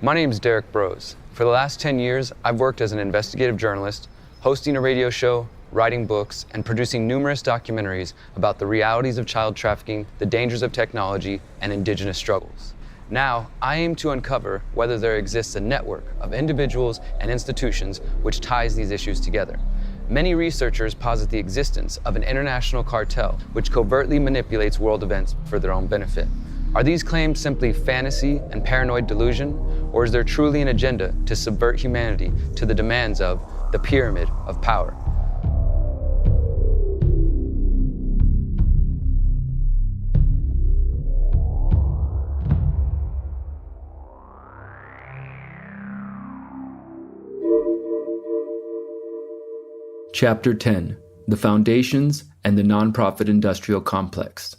My name is Derrick Broze. For the last 10 years, I've worked as an investigative journalist, hosting a radio show, writing books, and producing numerous documentaries about the realities of child trafficking, the dangers of technology, and indigenous struggles. Now, I aim to uncover whether there exists a network of individuals and institutions which ties these issues together. Many researchers posit the existence of an international cartel which covertly manipulates world events for their own benefit. Are these claims simply fantasy and paranoid delusion, or is there truly an agenda to subvert humanity to the demands of the pyramid of power? Chapter 10: The Foundations and the Nonprofit Industrial Complex.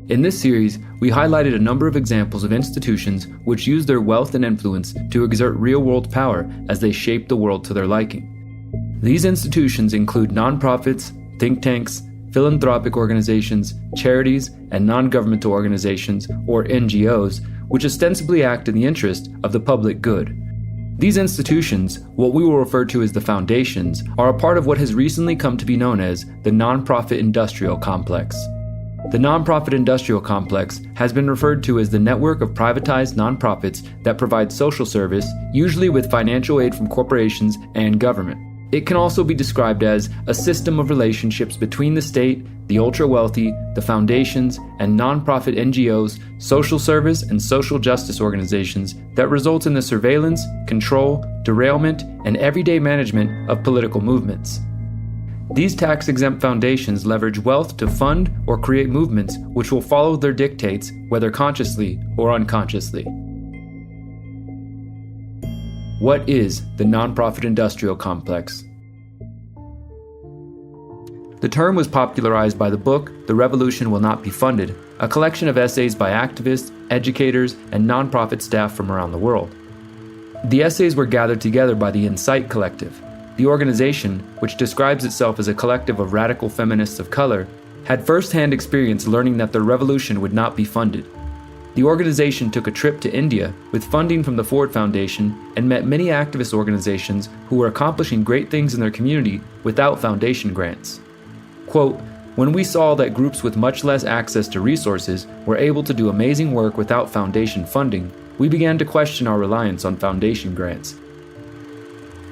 In this series, we highlighted a number of examples of institutions which use their wealth and influence to exert real-world power as they shape the world to their liking. These institutions include nonprofits, think tanks, philanthropic organizations, charities, and non-governmental organizations, or NGOs, which ostensibly act in the interest of the public good. These institutions, what we will refer to as the foundations, are a part of what has recently come to be known as the nonprofit industrial complex. The nonprofit industrial complex has been referred to as the network of privatized nonprofits that provide social service, usually with financial aid from corporations and government. It can also be described as a system of relationships between the state, the ultra-wealthy, the foundations, and nonprofit NGOs, social service, and social justice organizations that results in the surveillance, control, derailment, and everyday management of political movements. These tax-exempt foundations leverage wealth to fund or create movements which will follow their dictates, whether consciously or unconsciously. What is the nonprofit industrial complex? The term was popularized by the book The Revolution Will Not Be Funded, a collection of essays by activists, educators, and nonprofit staff from around the world. The essays were gathered together by the Insight Collective. The organization, which describes itself as a collective of radical feminists of color, had first-hand experience learning that the revolution would not be funded. The organization took a trip to India with funding from the Ford Foundation and met many activist organizations who were accomplishing great things in their community without foundation grants. Quote, "When we saw that groups with much less access to resources were able to do amazing work without foundation funding, we began to question our reliance on foundation grants."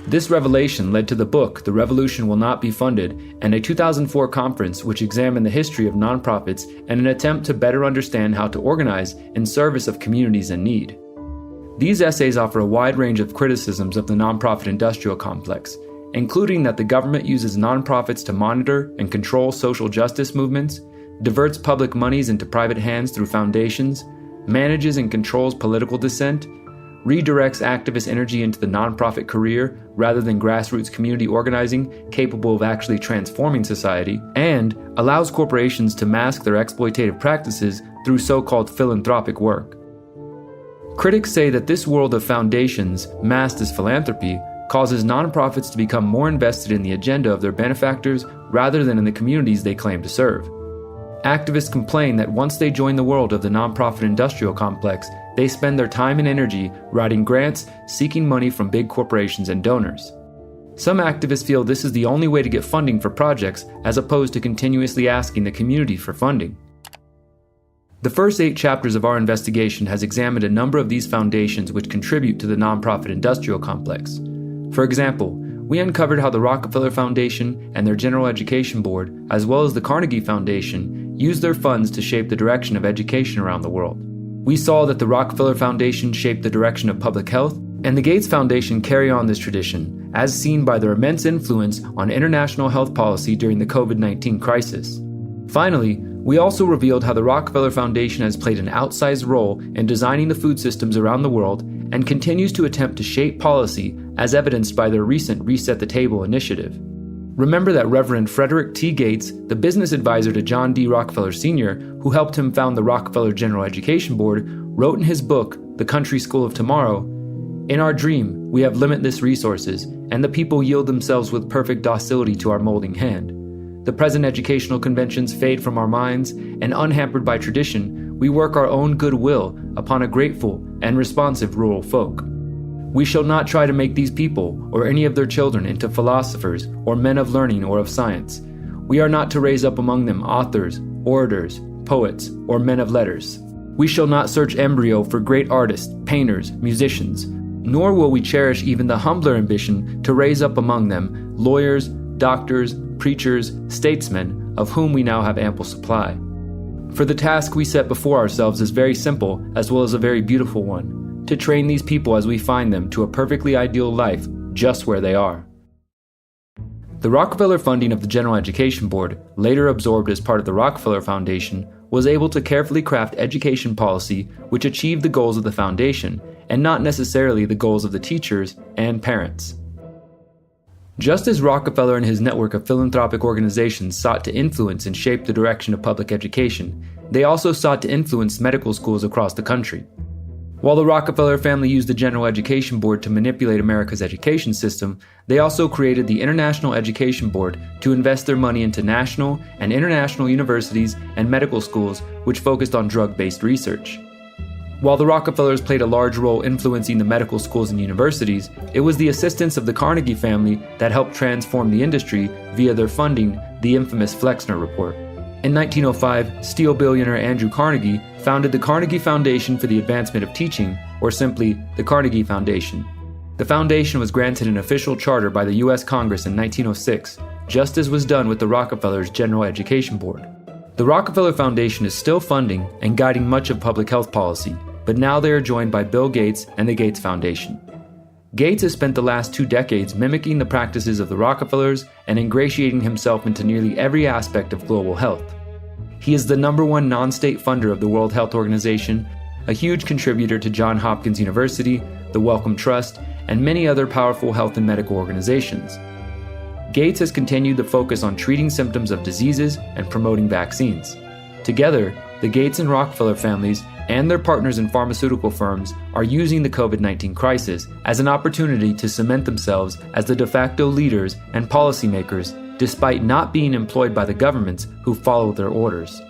This revelation led to the book The Revolution Will Not Be Funded and a 2004 conference which examined the history of nonprofits in an attempt to better understand how to organize in service of communities in need. These essays offer a wide range of criticisms of the nonprofit industrial complex, including that the government uses nonprofits to monitor and control social justice movements, diverts public monies into private hands through foundations, manages and controls political dissent, redirects activist energy into the nonprofit career rather than grassroots community organizing capable of actually transforming society, and allows corporations to mask their exploitative practices through so-called philanthropic work. Critics say that this world of foundations, masked as philanthropy, causes nonprofits to become more invested in the agenda of their benefactors rather than in the communities they claim to serve. Activists complain that once they join the world of the nonprofit industrial complex, they spend their time and energy writing grants, seeking money from big corporations and donors. Some activists feel this is the only way to get funding for projects, as opposed to continuously asking the community for funding. The first 8 chapters of our investigation has examined a number of these foundations which contribute to the nonprofit industrial complex. For example, we uncovered how the Rockefeller Foundation and their General Education Board, as well as the Carnegie Foundation, use their funds to shape the direction of education around the world. We saw that the Rockefeller Foundation shaped the direction of public health, and the Gates Foundation carry on this tradition, as seen by their immense influence on international health policy during the COVID-19 crisis. Finally, we also revealed how the Rockefeller Foundation has played an outsized role in designing the food systems around the world and continues to attempt to shape policy, as evidenced by their recent Reset the Table initiative. Remember that Reverend Frederick T. Gates, the business advisor to John D. Rockefeller Sr., who helped him found the Rockefeller General Education Board, wrote in his book, The Country School of Tomorrow, "In our dream, we have limitless resources, and the people yield themselves with perfect docility to our molding hand. The present educational conventions fade from our minds, and unhampered by tradition, we work our own goodwill upon a grateful and responsive rural folk. We shall not try to make these people or any of their children into philosophers or men of learning or of science. We are not to raise up among them authors, orators, poets, or men of letters. We shall not search embryo for great artists, painters, musicians, nor will we cherish even the humbler ambition to raise up among them lawyers, doctors, preachers, statesmen, of whom we now have ample supply. For the task we set before ourselves is very simple as well as a very beautiful one, to train these people as we find them to a perfectly ideal life just where they are. The Rockefeller funding of the General Education Board, later absorbed as part of the Rockefeller Foundation, was able to carefully craft education policy which achieved the goals of the foundation, and not necessarily the goals of the teachers and parents. Just as Rockefeller and his network of philanthropic organizations sought to influence and shape the direction of public education, they also sought to influence medical schools across the country. While the Rockefeller family used the General Education Board to manipulate America's education system, they also created the International Education Board to invest their money into national and international universities and medical schools which focused on drug-based research. While the Rockefellers played a large role influencing the medical schools and universities, it was the assistance of the Carnegie family that helped transform the industry via their funding, the infamous Flexner Report. In 1905, steel billionaire Andrew Carnegie founded the Carnegie Foundation for the Advancement of Teaching, or simply the Carnegie Foundation. The foundation was granted an official charter by the U.S. Congress in 1906, just as was done with the Rockefellers' General Education Board. The Rockefeller Foundation is still funding and guiding much of public health policy, but now they are joined by Bill Gates and the Gates Foundation. Gates has spent the last 2 decades mimicking the practices of the Rockefellers and ingratiating himself into nearly every aspect of global health. He is the #1 non-state funder of the World Health Organization, a huge contributor to Johns Hopkins University, the Wellcome Trust, and many other powerful health and medical organizations. Gates has continued the focus on treating symptoms of diseases and promoting vaccines. Together, the Gates and Rockefeller families and their partners in pharmaceutical firms are using the COVID-19 crisis as an opportunity to cement themselves as the de facto leaders and policymakers, despite not being employed by the governments who follow their orders.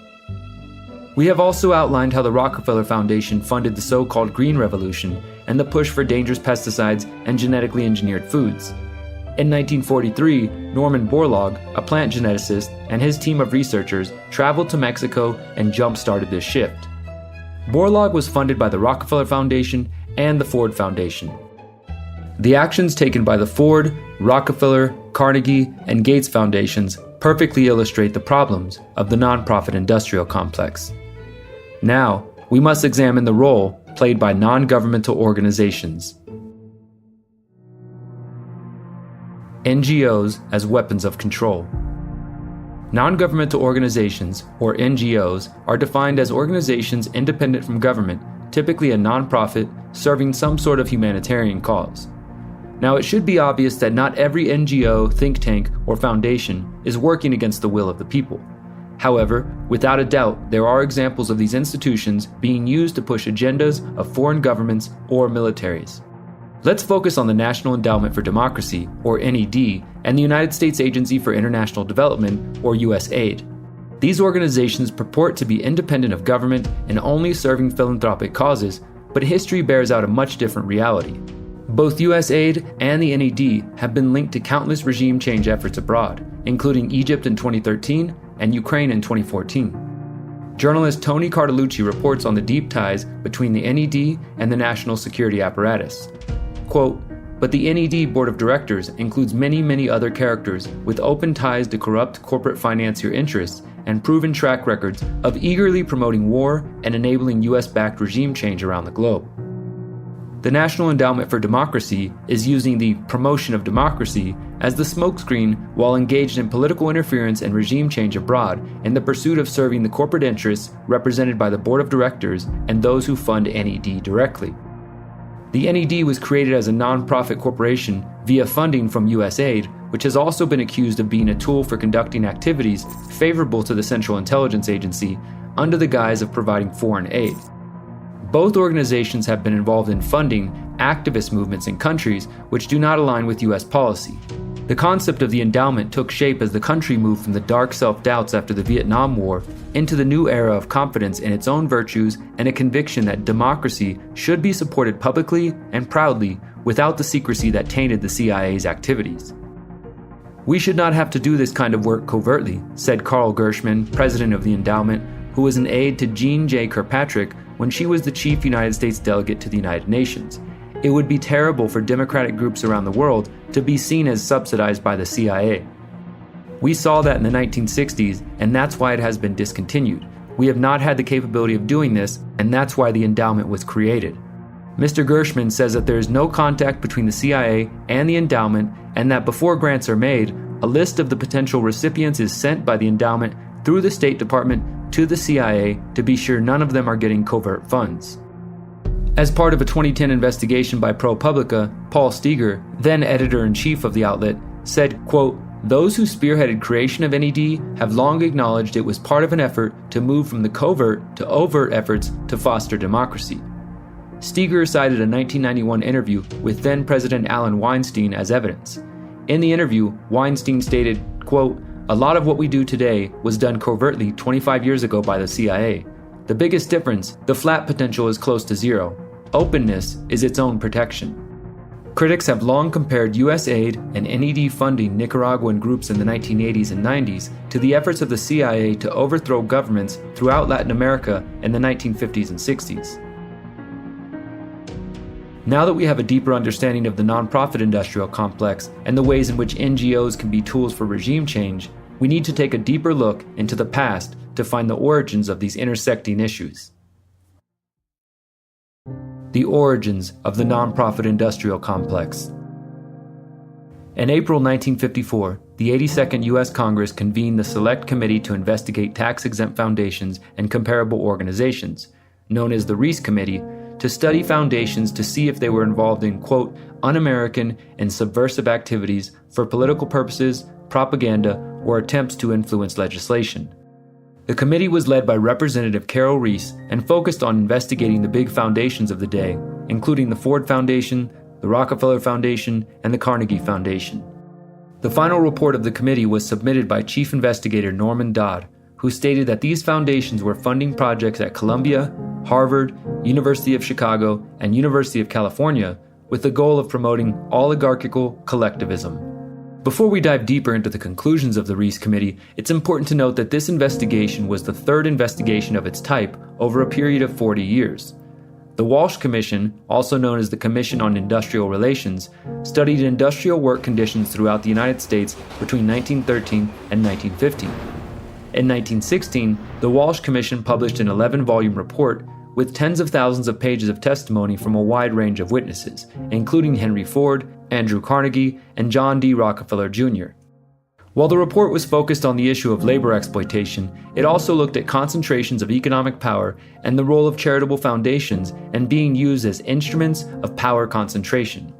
We have also outlined how the Rockefeller Foundation funded the so-called Green Revolution and the push for dangerous pesticides and genetically engineered foods. In 1943, Norman Borlaug, a plant geneticist, and his team of researchers traveled to Mexico and jump-started this shift. Borlaug was funded by the Rockefeller Foundation and the Ford Foundation. The actions taken by the Ford, Rockefeller, Carnegie, and Gates Foundations perfectly illustrate the problems of the nonprofit industrial complex. Now, we must examine the role played by non-governmental organizations. NGOs as weapons of control. Non-governmental organizations, or NGOs, are defined as organizations independent from government, typically a nonprofit serving some sort of humanitarian cause. Now, it should be obvious that not every NGO, think tank, or foundation is working against the will of the people. However, without a doubt, there are examples of these institutions being used to push agendas of foreign governments or militaries. Let's focus on the National Endowment for Democracy, or NED, and the United States Agency for International Development, or USAID. These organizations purport to be independent of government and only serving philanthropic causes, but history bears out a much different reality. Both USAID and the NED have been linked to countless regime change efforts abroad, including Egypt in 2013 and Ukraine in 2014. Journalist Tony Cartalucci reports on the deep ties between the NED and the national security apparatus. Quote, "But the NED board of directors includes many other characters with open ties to corrupt corporate financier interests and proven track records of eagerly promoting war and enabling US-backed regime change around the globe. The National Endowment for Democracy is using the promotion of democracy as the smokescreen while engaged in political interference and regime change abroad in the pursuit of serving the corporate interests represented by the board of directors and those who fund NED directly. The NED was created as a non-profit corporation via funding from USAID, which has also been accused of being a tool for conducting activities favorable to the Central Intelligence Agency under the guise of providing foreign aid. Both organizations have been involved in funding activist movements in countries which do not align with US policy. The concept of the endowment took shape as the country moved from the dark self-doubts after the Vietnam War into the new era of confidence in its own virtues and a conviction that democracy should be supported publicly and proudly without the secrecy that tainted the CIA's activities. "We should not have to do this kind of work covertly," said Carl Gershman, president of the endowment, who was an aide to Jean J. Kirkpatrick when she was the chief United States delegate to the United Nations. "It would be terrible for democratic groups around the world to be seen as subsidized by the CIA. We saw that in the 1960s, and that's why it has been discontinued. We have not had the capability of doing this, and that's why the endowment was created." Mr. Gershman says that there is no contact between the CIA and the endowment, and that before grants are made, a list of the potential recipients is sent by the endowment through the State Department to the CIA to be sure none of them are getting covert funds. As part of a 2010 investigation by ProPublica, Paul Steger, then editor-in-chief of the outlet, said, quote, "Those who spearheaded creation of NED have long acknowledged it was part of an effort to move from the covert to overt efforts to foster democracy." Steger cited a 1991 interview with then-President Alan Weinstein as evidence. In the interview, Weinstein stated, quote, "A lot of what we do today was done covertly 25 years ago by the CIA. The biggest difference, the flat potential is close to zero. Openness is its own protection." Critics have long compared U.S. aid and NED funding Nicaraguan groups in the 1980s and 90s to the efforts of the CIA to overthrow governments throughout Latin America in the 1950s and 60s. Now that we have a deeper understanding of the nonprofit industrial complex and the ways in which NGOs can be tools for regime change, we need to take a deeper look into the past to find the origins of these intersecting issues. The origins of the nonprofit industrial complex. In April 1954, the 82nd U.S. Congress convened the Select Committee to investigate tax-exempt foundations and comparable organizations, known as the Reece Committee, to study foundations to see if they were involved in, quote, un-American and subversive activities for political purposes, propaganda, or attempts to influence legislation. The committee was led by Representative Carol Reece and focused on investigating the big foundations of the day, including the Ford Foundation, the Rockefeller Foundation, and the Carnegie Foundation. The final report of the committee was submitted by Chief Investigator Norman Dodd, who stated that these foundations were funding projects at Columbia, Harvard, University of Chicago, and University of California with the goal of promoting oligarchical collectivism. Before we dive deeper into the conclusions of the Reece Committee, it's important to note that this investigation was the third investigation of its type over a period of 40 years. The Walsh Commission, also known as the Commission on Industrial Relations, studied industrial work conditions throughout the United States between 1913 and 1915. In 1916, the Walsh Commission published an 11-volume report with tens of thousands of pages of testimony from a wide range of witnesses, including Henry Ford, Andrew Carnegie, and John D. Rockefeller Jr. While the report was focused on the issue of labor exploitation, it also looked at concentrations of economic power and the role of charitable foundations and being used as instruments of power concentration.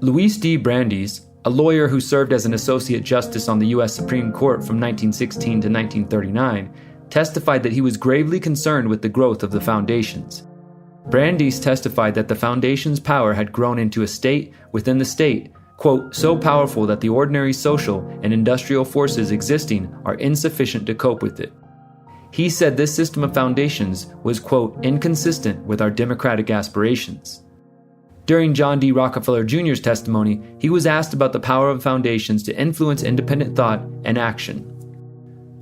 Louis D. Brandeis, a lawyer who served as an associate justice on the U.S. Supreme Court from 1916 to 1939, testified that he was gravely concerned with the growth of the foundations. Brandeis testified that the foundation's power had grown into a state within the state, quote, so powerful that the ordinary social and industrial forces existing are insufficient to cope with it. He said this system of foundations was, quote, inconsistent with our democratic aspirations. During John D. Rockefeller Jr.'s testimony, he was asked about the power of foundations to influence independent thought and action.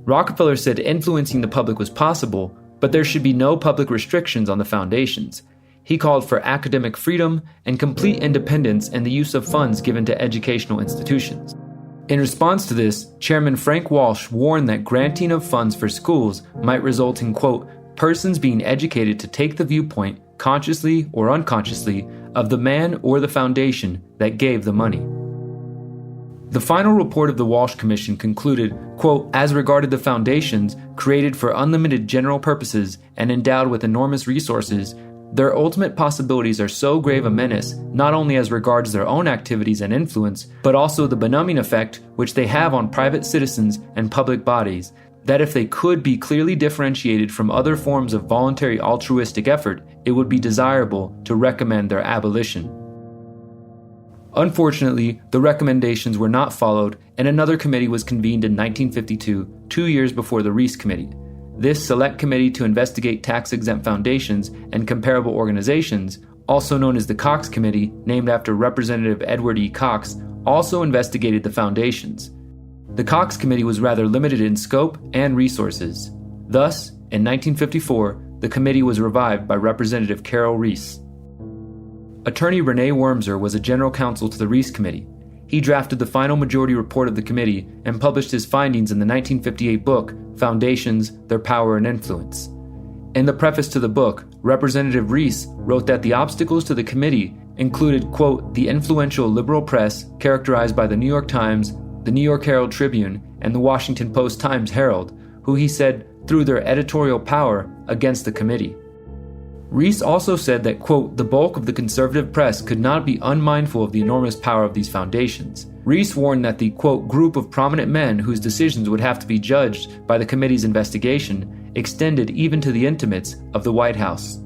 Rockefeller said influencing the public was possible, but there should be no public restrictions on the foundations. He called for academic freedom and complete independence in the use of funds given to educational institutions. In response to this, Chairman Frank Walsh warned that granting of funds for schools might result in, quote, persons being educated to take the viewpoint, consciously or unconsciously, of the man or the foundation that gave the money. The final report of the Walsh Commission concluded, quote, as regarded the foundations, created for unlimited general purposes and endowed with enormous resources, their ultimate possibilities are so grave a menace, not only as regards their own activities and influence, but also the benumbing effect which they have on private citizens and public bodies, that if they could be clearly differentiated from other forms of voluntary altruistic effort, it would be desirable to recommend their abolition. Unfortunately, the recommendations were not followed, and another committee was convened in 1952, 2 years before the Reese Committee. This select committee to investigate tax-exempt foundations and comparable organizations, also known as the Cox Committee, named after Representative Edward E. Cox, also investigated the foundations. The Cox Committee was rather limited in scope and resources. Thus, in 1954, the committee was revived by Representative Carol Reese. Attorney Rene Wormser was a general counsel to the Reese Committee. He drafted the final majority report of the committee and published his findings in the 1958 book, Foundations, Their Power and Influence. In the preface to the book, Representative Reese wrote that the obstacles to the committee included, quote, the influential liberal press characterized by the New York Times, the New York Herald Tribune, and the Washington Post-Times Herald, who he said threw their editorial power against the committee. Reese also said that, quote, the bulk of the conservative press could not be unmindful of the enormous power of these foundations. Reese warned that the, quote, group of prominent men whose decisions would have to be judged by the committee's investigation extended even to the intimates of the White House.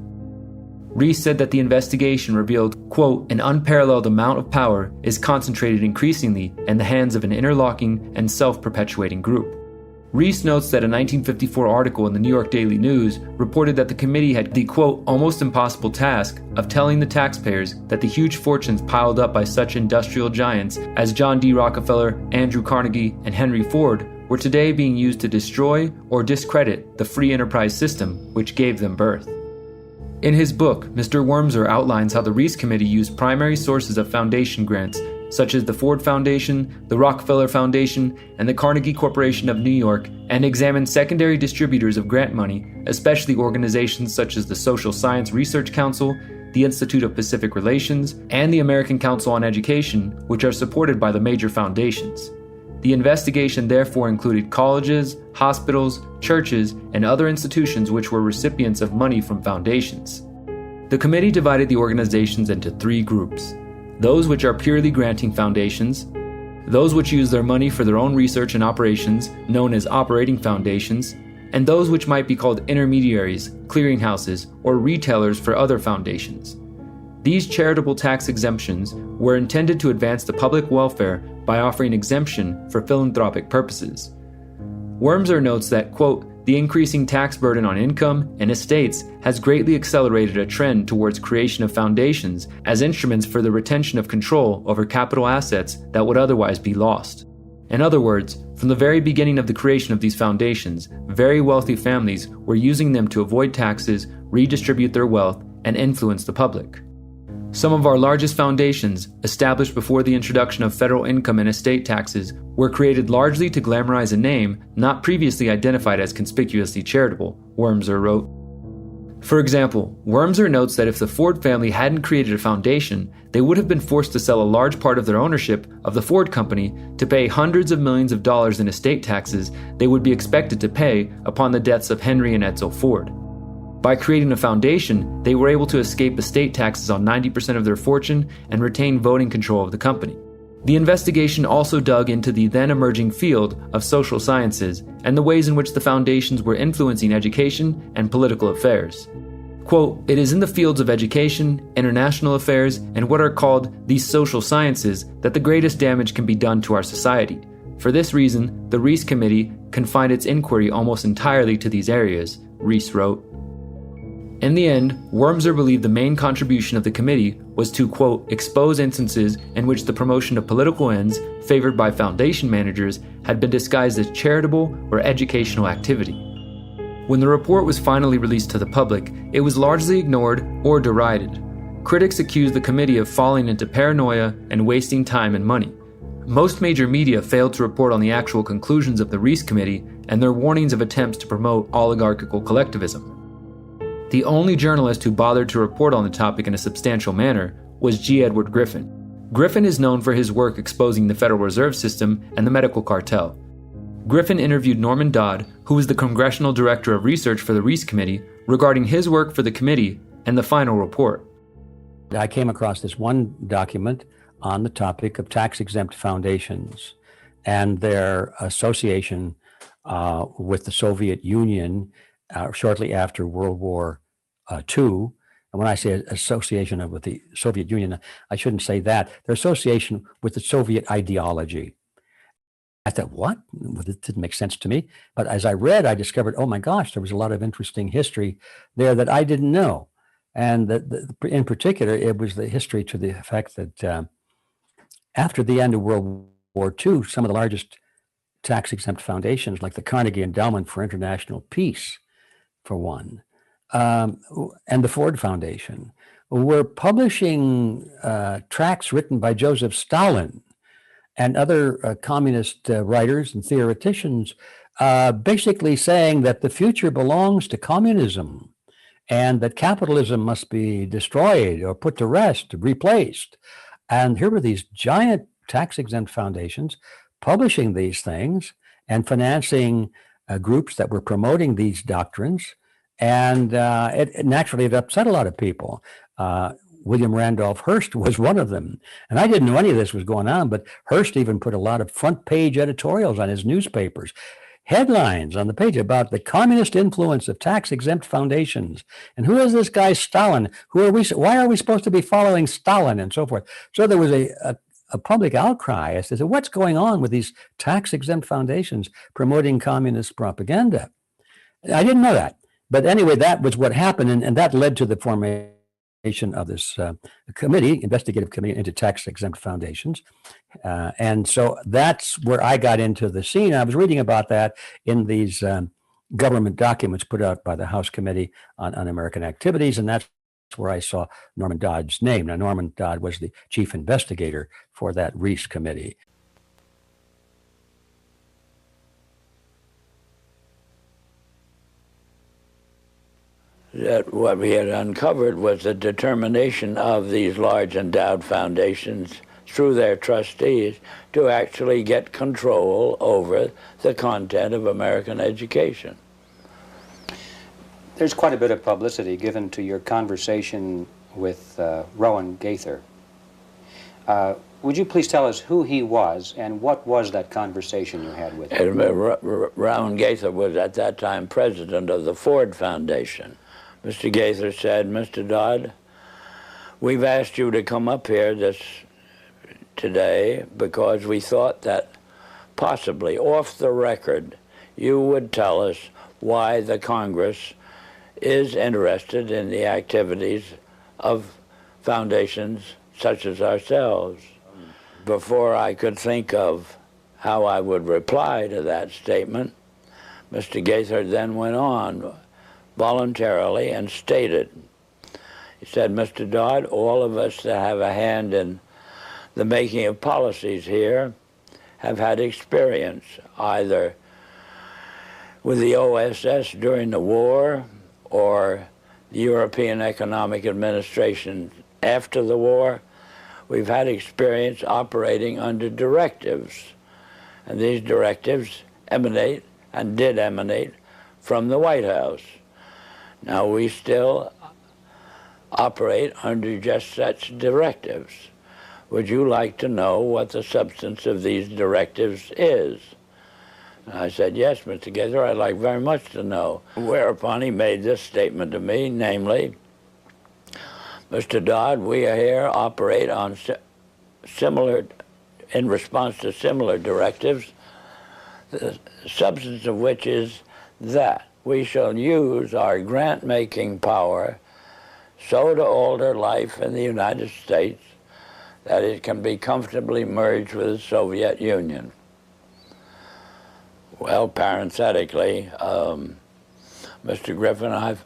Reese said that the investigation revealed, quote, an unparalleled amount of power is concentrated increasingly in the hands of an interlocking and self-perpetuating group. Reese notes that a 1954 article in the New York Daily News reported that the committee had the, quote, almost impossible task of telling the taxpayers that the huge fortunes piled up by such industrial giants as John D. Rockefeller, Andrew Carnegie, and Henry Ford were today being used to destroy or discredit the free enterprise system which gave them birth. In his book, Mr. Wormser outlines how the Reese Committee used primary sources of foundation grants such as the Ford Foundation, the Rockefeller Foundation, and the Carnegie Corporation of New York, and examined secondary distributors of grant money, especially organizations such as the Social Science Research Council, the Institute of Pacific Relations, and the American Council on Education, which are supported by the major foundations. The investigation therefore included colleges, hospitals, churches, and other institutions which were recipients of money from foundations. The committee divided the organizations into 3 groups: those which are purely granting foundations, those which use their money for their own research and operations, known as operating foundations, and those which might be called intermediaries, clearinghouses, or retailers for other foundations. These charitable tax exemptions were intended to advance the public welfare by offering exemption for philanthropic purposes. Wormser notes that, quote, the increasing tax burden on income and estates has greatly accelerated a trend towards creation of foundations as instruments for the retention of control over capital assets that would otherwise be lost. In other words, from the very beginning of the creation of these foundations, very wealthy families were using them to avoid taxes, redistribute their wealth, and influence the public. Some of our largest foundations, established before the introduction of federal income and estate taxes, were created largely to glamorize a name not previously identified as conspicuously charitable, Wormser wrote. For example, Wormser notes that if the Ford family hadn't created a foundation, they would have been forced to sell a large part of their ownership of the Ford company to pay hundreds of millions of dollars in estate taxes they would be expected to pay upon the deaths of Henry and Edsel Ford. By creating a foundation, they were able to escape estate taxes on 90% of their fortune and retain voting control of the company. The investigation also dug into the then emerging field of social sciences and the ways in which the foundations were influencing education and political affairs. Quote, it is in the fields of education, international affairs, and what are called these social sciences that the greatest damage can be done to our society. For this reason, the Reese Committee confined its inquiry almost entirely to these areas, Reese wrote. In the end, Wormser believed the main contribution of the committee was to, quote, expose instances in which the promotion of political ends favored by foundation managers had been disguised as charitable or educational activity. When the report was finally released to the public, it was largely ignored or derided. Critics accused the committee of falling into paranoia and wasting time and money. Most major media failed to report on the actual conclusions of the Reese Committee and their warnings of attempts to promote oligarchical collectivism. The only journalist who bothered to report on the topic in a substantial manner was G. Edward Griffin. Griffin is known for his work exposing the Federal Reserve System and the medical cartel. Griffin interviewed Norman Dodd, who was the Congressional Director of Research for the Reese Committee, regarding his work for the committee and the final report. I came across this one document on the topic of tax-exempt foundations and their association with the Soviet Union shortly after World War II, And when I say association with the Soviet Union, I shouldn't say that. Their association with the Soviet ideology. I thought, what? Well, it didn't make sense to me. But as I read, I discovered, oh my gosh, there was a lot of interesting history there that I didn't know. And in particular, it was the history to the effect that after the end of World War II, some of the largest tax-exempt foundations, like the Carnegie Endowment for International Peace, for one, and the Ford Foundation, were publishing tracts written by Joseph Stalin and other communist writers and theoreticians, basically saying that the future belongs to communism and that capitalism must be destroyed or put to rest, replaced. And here were these giant tax-exempt foundations publishing these things and financing groups that were promoting these doctrines. And it naturally it upset a lot of people. William Randolph Hearst was one of them. And I didn't know any of this was going on, but Hearst even put a lot of front page editorials on his newspapers, headlines on the page about the communist influence of tax-exempt foundations. And who is this guy Stalin? Who are we? Why are we supposed to be following Stalin and so forth? So there was a public outcry as to what's going on with these tax-exempt foundations promoting communist propaganda. I didn't know that. But anyway, that was what happened, and that led to the formation of this committee, investigative committee into tax-exempt foundations. And so that's where I got into the scene. I was reading about that in these government documents put out by the House Committee on Un-American Activities, and that's where I saw Norman Dodd's name. Now, Norman Dodd was the chief investigator for that Reese committee. That what we had uncovered was the determination of these large endowed foundations through their trustees to actually get control over the content of American education. There's quite a bit of publicity given to your conversation with Rowan Gaither. Would you please tell us who he was and what was that conversation you had with him? Rowan Gaither was at that time president of the Ford Foundation. Mr. Gaither said, Mr. Dodd, we've asked you to come up here today because we thought that possibly off the record you would tell us why the Congress is interested in the activities of foundations such as ourselves. Before I could think of how I would reply to that statement, Mr. Gaither then went on voluntarily and stated, he said, Mr. Dodd, all of us that have a hand in the making of policies here have had experience either with the OSS during the war or the European Economic Administration after the war. We've had experience operating under directives, and these directives emanate and did emanate from the White House. Now we still operate under just such directives. Would you like to know what the substance of these directives is? And I said, yes, Mr. Gaither, I'd like very much to know. Whereupon he made this statement to me, namely, Mr. Dodd, we here operate on in response to similar directives, the substance of which is that we shall use our grant-making power so to alter life in the United States that it can be comfortably merged with the Soviet Union. Well, parenthetically, Mr. Griffin, I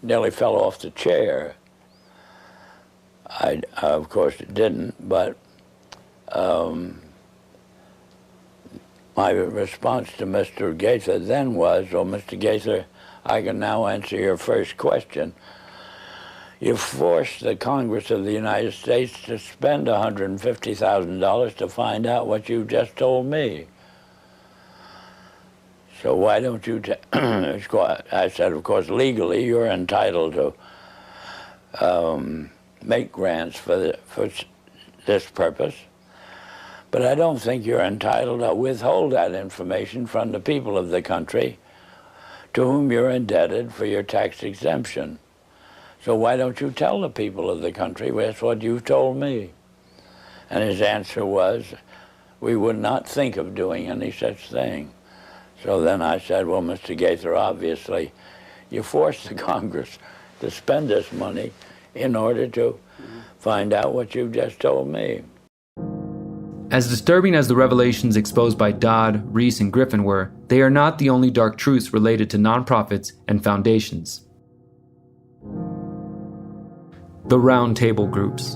nearly fell off the chair. I of course, didn't, but my response to Mr. Gaither then was, well, Mr. Gaither, I can now answer your first question. You forced the Congress of the United States to spend $150,000 to find out what you just told me. So why don't you I said, of course, legally you're entitled to make grants for this purpose. But I don't think you're entitled to withhold that information from the people of the country to whom you're indebted for your tax exemption. So why don't you tell the people of the country, that's what you told me? And his answer was, we would not think of doing any such thing. So then I said, well, Mr. Gaither, obviously, you forced the Congress to spend this money in order to find out what you just told me. As disturbing as the revelations exposed by Dodd, Rees, and Griffin were, they are not the only dark truths related to nonprofits and foundations. The Round Table Groups.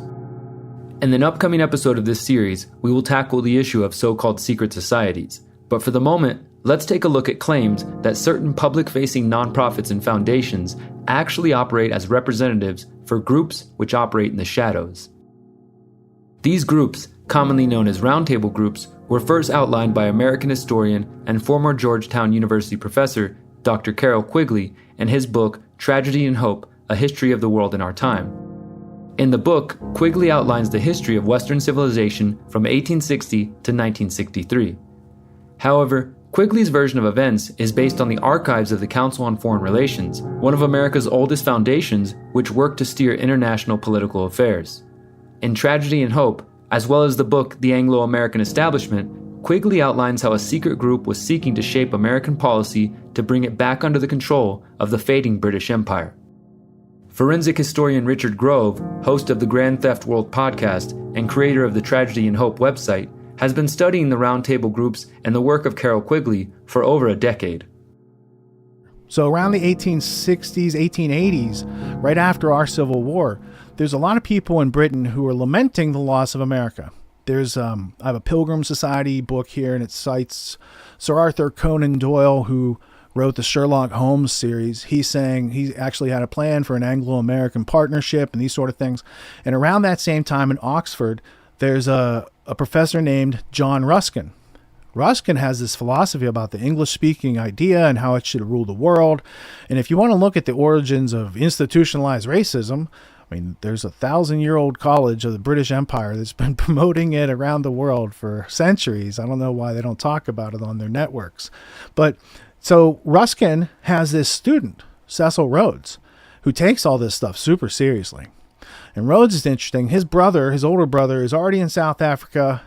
In an upcoming episode of this series, we will tackle the issue of so-called secret societies. But for the moment, let's take a look at claims that certain public-facing nonprofits and foundations actually operate as representatives for groups which operate in the shadows. These groups, commonly known as roundtable groups, were first outlined by American historian and former Georgetown University professor Dr. Carroll Quigley in his book Tragedy and Hope: A History of the World in Our Time. In the book, Quigley outlines the history of Western civilization from 1860 to 1963. However, Quigley's version of events is based on the archives of the Council on Foreign Relations, one of America's oldest foundations which worked to steer international political affairs. In Tragedy and Hope, as well as the book The Anglo-American Establishment, Quigley outlines how a secret group was seeking to shape American policy to bring it back under the control of the fading British Empire. Forensic historian Richard Grove, host of the Grand Theft World podcast and creator of the Tragedy and Hope website, has been studying the roundtable groups and the work of Carroll Quigley for over a decade. So around the 1860s, 1880s, right after our Civil War, there's a lot of people in Britain who are lamenting the loss of America. There's I have a Pilgrim Society book here, and it cites Sir Arthur Conan Doyle, who wrote the Sherlock Holmes series. He's saying he actually had a plan for an Anglo-American partnership and these sort of things. And around that same time in Oxford, there's a professor named John Ruskin. Ruskin has this philosophy about the English-speaking idea and how it should rule the world. And if you want to look at the origins of institutionalized racism, I mean, there's 1,000-year-old college of the British Empire that's been promoting it around the world for centuries. I don't know why they don't talk about it on their networks. But so Ruskin has this student, Cecil Rhodes, who takes all this stuff super seriously. And Rhodes is interesting. His older brother, is already in South Africa,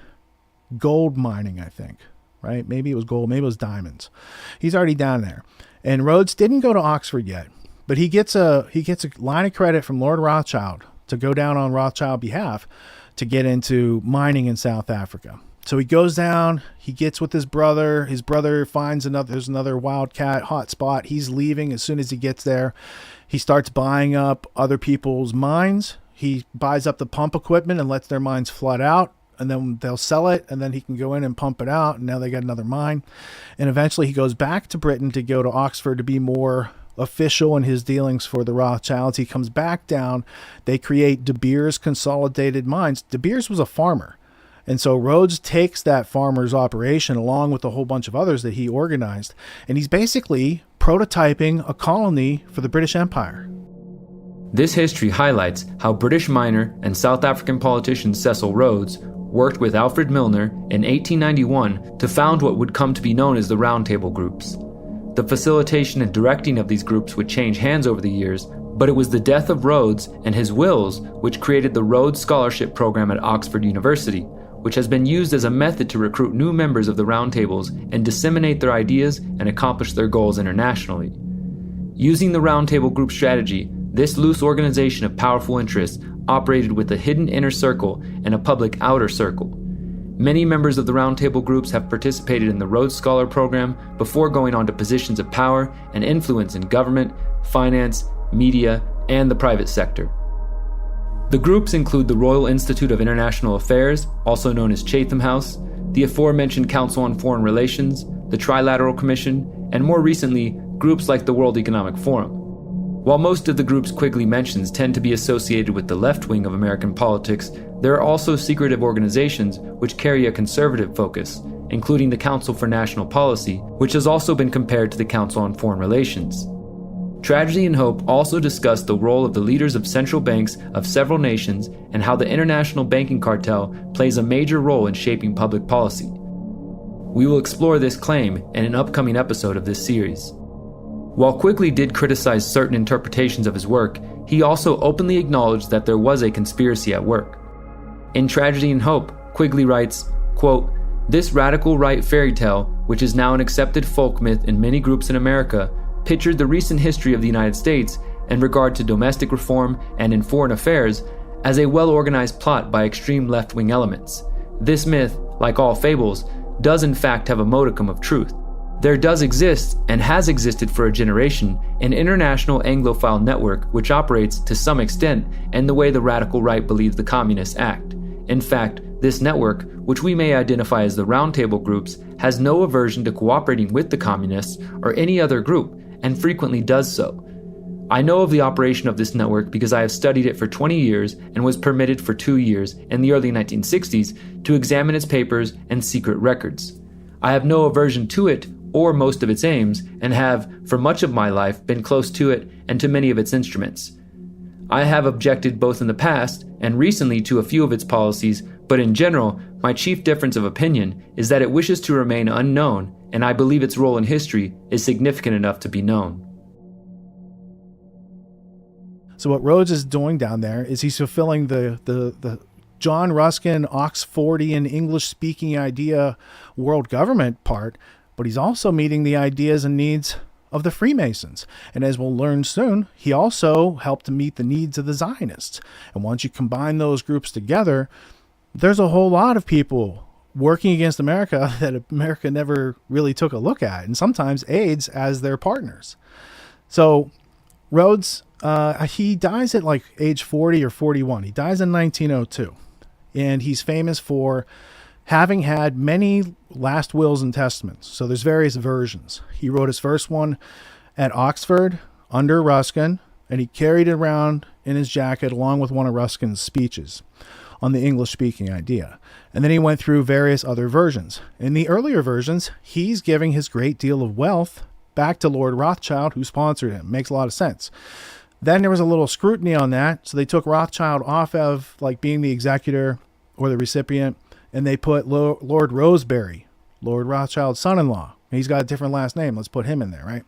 gold mining, I think, right? Maybe it was gold, maybe it was diamonds. He's already down there. And Rhodes didn't go to Oxford yet, but he gets a line of credit from Lord Rothschild to go down on Rothschild's behalf to get into mining in South Africa. So he goes down, he gets with his brother. His brother finds there's another wildcat hot spot. He's leaving as soon as he gets there. He starts buying up other people's mines. He buys up the pump equipment and lets their mines flood out, and then they'll sell it, and then he can go in and pump it out, and now they got another mine. And eventually he goes back to Britain to go to Oxford to be more official in his dealings for the Rothschilds. He comes back down. They create De Beers Consolidated Mines. De Beers was a farmer. And so Rhodes takes that farmer's operation along with a whole bunch of others that he organized, and he's basically prototyping a colony for the British Empire. This history highlights how British miner and South African politician Cecil Rhodes worked with Alfred Milner in 1891 to found what would come to be known as the Roundtable Groups. The facilitation and directing of these groups would change hands over the years, but it was the death of Rhodes and his wills which created the Rhodes Scholarship Program at Oxford University, which has been used as a method to recruit new members of the roundtables and disseminate their ideas and accomplish their goals internationally. Using the roundtable group strategy, this loose organization of powerful interests operated with a hidden inner circle and a public outer circle. Many members of the roundtable groups have participated in the Rhodes Scholar Program before going on to positions of power and influence in government, finance, media, and the private sector. The groups include the Royal Institute of International Affairs, also known as Chatham House, the aforementioned Council on Foreign Relations, the Trilateral Commission, and more recently, groups like the World Economic Forum. While most of the groups Quigley mentions tend to be associated with the left wing of American politics, there are also secretive organizations which carry a conservative focus, including the Council for National Policy, which has also been compared to the Council on Foreign Relations. Tragedy and Hope also discussed the role of the leaders of central banks of several nations and how the international banking cartel plays a major role in shaping public policy. We will explore this claim in an upcoming episode of this series. While Quigley did criticize certain interpretations of his work, he also openly acknowledged that there was a conspiracy at work. In Tragedy and Hope, Quigley writes, quote, "This radical right fairy tale, which is now an accepted folk myth in many groups in America, pictured the recent history of the United States in regard to domestic reform and in foreign affairs as a well-organized plot by extreme left-wing elements. This myth, like all fables, does in fact have a modicum of truth. There does exist, and has existed for a generation, an international Anglophile network which operates, to some extent, in the way the radical right believes the communists act. In fact, this network, which we may identify as the roundtable groups, has no aversion to cooperating with the communists or any other group, and frequently does so. I know of the operation of this network because I have studied it for 20 years and was permitted for 2 years in the early 1960s to examine its papers and secret records. I have no aversion to it or most of its aims, and have, for much of my life, been close to it and to many of its instruments. I have objected both in the past and recently to a few of its policies, but in general, my chief difference of opinion is that it wishes to remain unknown, and I believe its role in history is significant enough to be known." So what Rhodes is doing down there is he's fulfilling the John Ruskin, Oxfordian, English-speaking idea world government part, but he's also meeting the ideas and needs of the Freemasons. And as we'll learn soon, he also helped to meet the needs of the Zionists. And once you combine those groups together, there's a whole lot of people working against America that America never really took a look at, and sometimes aids as their partners. So Rhodes, he dies at like age 40 or 41. He dies in 1902. And he's famous for having had many last wills and testaments. So there's various versions. He wrote his first one at Oxford under Ruskin, and he carried it around in his jacket along with one of Ruskin's speeches on the English-speaking idea. And then he went through various other versions. In the earlier versions, he's giving his great deal of wealth back to Lord Rothschild, who sponsored him. Makes a lot of sense. Then there was a little scrutiny on that, so they took Rothschild off of like being the executor or the recipient, and they put Lord Rosebery, Lord Rothschild's son-in-law. He's got a different last name. Let's put him in there, right?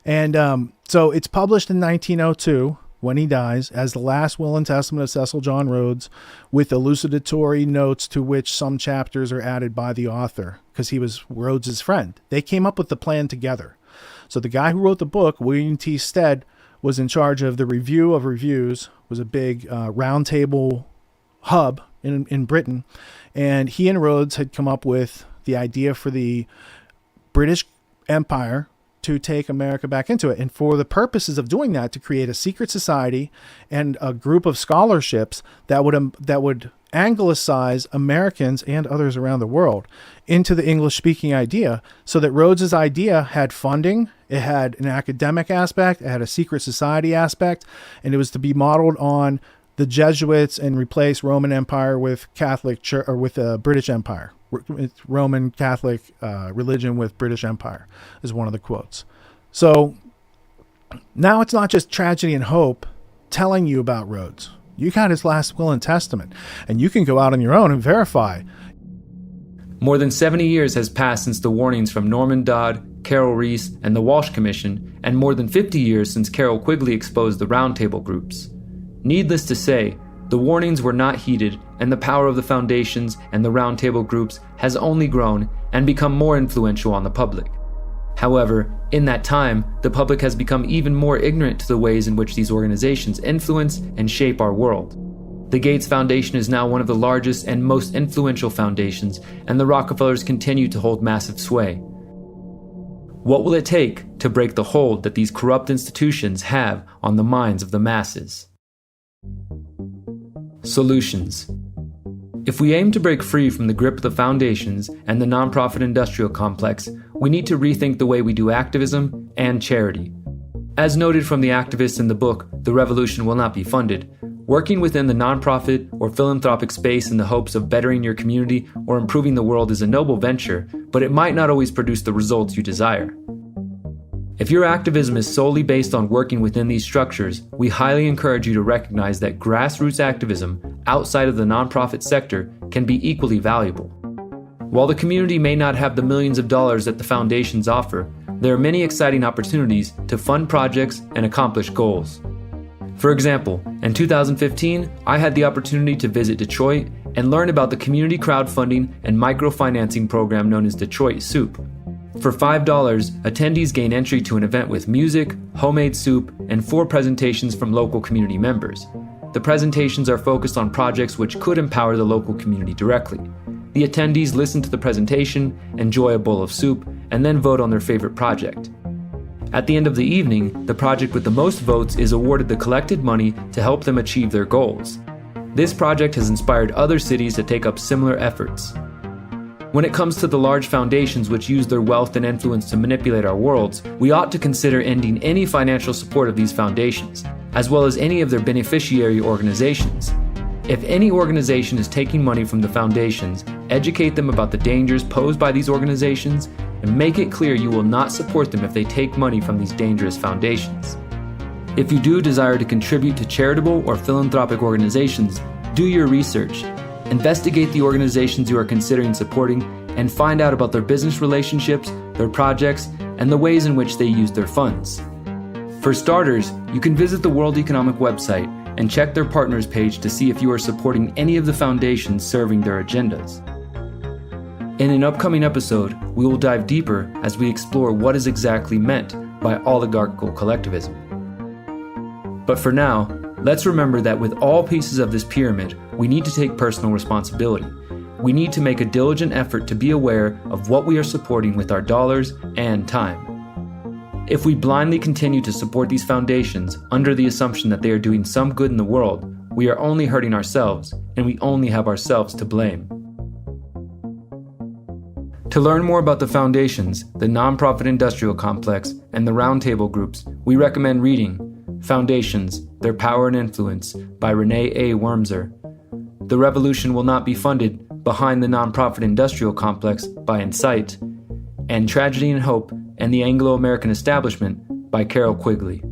And so it's published in 1902 when he dies as the last will and testament of Cecil John Rhodes, with elucidatory notes to which some chapters are added by the author because he was Rhodes's friend. They came up with the plan together. So the guy who wrote the book, William T. Stead, was in charge of the review of reviews, was a big roundtable hub in Britain. And he and Rhodes had come up with the idea for the British Empire to take America back into it. And for the purposes of doing that, to create a secret society and a group of scholarships that would Anglicize Americans and others around the world into the English-speaking idea, so that Rhodes's idea had funding, it had an academic aspect, it had a secret society aspect, and it was to be modeled on the Jesuits and replace Roman Empire with Catholic Church, or with a British Empire. Roman Catholic religion with British Empire is one of the quotes. So now it's not just Tragedy and Hope telling you about Rhodes. You got his last will and testament, and you can go out on your own and verify. More than 70 years has passed since the warnings from Norman Dodd, Carol Reese, and the Walsh Commission, and more than 50 years since Carroll Quigley exposed the roundtable groups. Needless to say, the warnings were not heeded, and the power of the foundations and the roundtable groups has only grown and become more influential on the public. However, in that time, the public has become even more ignorant to the ways in which these organizations influence and shape our world. The Gates Foundation is now one of the largest and most influential foundations, and the Rockefellers continue to hold massive sway. What will it take to break the hold that these corrupt institutions have on the minds of the masses? Solutions. If we aim to break free from the grip of the foundations and the nonprofit industrial complex, we need to rethink the way we do activism and charity. As noted from the activists in the book, The Revolution Will Not Be Funded, working within the nonprofit or philanthropic space in the hopes of bettering your community or improving the world is a noble venture, but it might not always produce the results you desire. If your activism is solely based on working within these structures, we highly encourage you to recognize that grassroots activism outside of the nonprofit sector can be equally valuable. While the community may not have the millions of dollars that the foundations offer, there are many exciting opportunities to fund projects and accomplish goals. For example, in 2015, I had the opportunity to visit Detroit and learn about the community crowdfunding and microfinancing program known as Detroit Soup. For $5, attendees gain entry to an event with music, homemade soup, and 4 presentations from local community members. The presentations are focused on projects which could empower the local community directly. The attendees listen to the presentation, enjoy a bowl of soup, and then vote on their favorite project. At the end of the evening, the project with the most votes is awarded the collected money to help them achieve their goals. This project has inspired other cities to take up similar efforts. When it comes to the large foundations which use their wealth and influence to manipulate our worlds, we ought to consider ending any financial support of these foundations, as well as any of their beneficiary organizations. If any organization is taking money from the foundations, educate them about the dangers posed by these organizations, and make it clear you will not support them if they take money from these dangerous foundations. If you do desire to contribute to charitable or philanthropic organizations, do your research. Investigate the organizations you are considering supporting and find out about their business relationships, their projects, and the ways in which they use their funds. For starters, you can visit the World Economic website and check their partners page to see if you are supporting any of the foundations serving their agendas. In an upcoming episode, we will dive deeper as we explore what is exactly meant by oligarchical collectivism. But for now, let's remember that with all pieces of this pyramid, we need to take personal responsibility. We need to make a diligent effort to be aware of what we are supporting with our dollars and time. If we blindly continue to support these foundations under the assumption that they are doing some good in the world, we are only hurting ourselves, and we only have ourselves to blame. To learn more about the foundations, the nonprofit industrial complex, and the roundtable groups, we recommend reading Foundations, Their Power and Influence by Renee A. Wormser, The Revolution Will Not Be Funded, Behind the Nonprofit Industrial Complex by Insight, and Tragedy and Hope and the Anglo-American Establishment by Carol Quigley.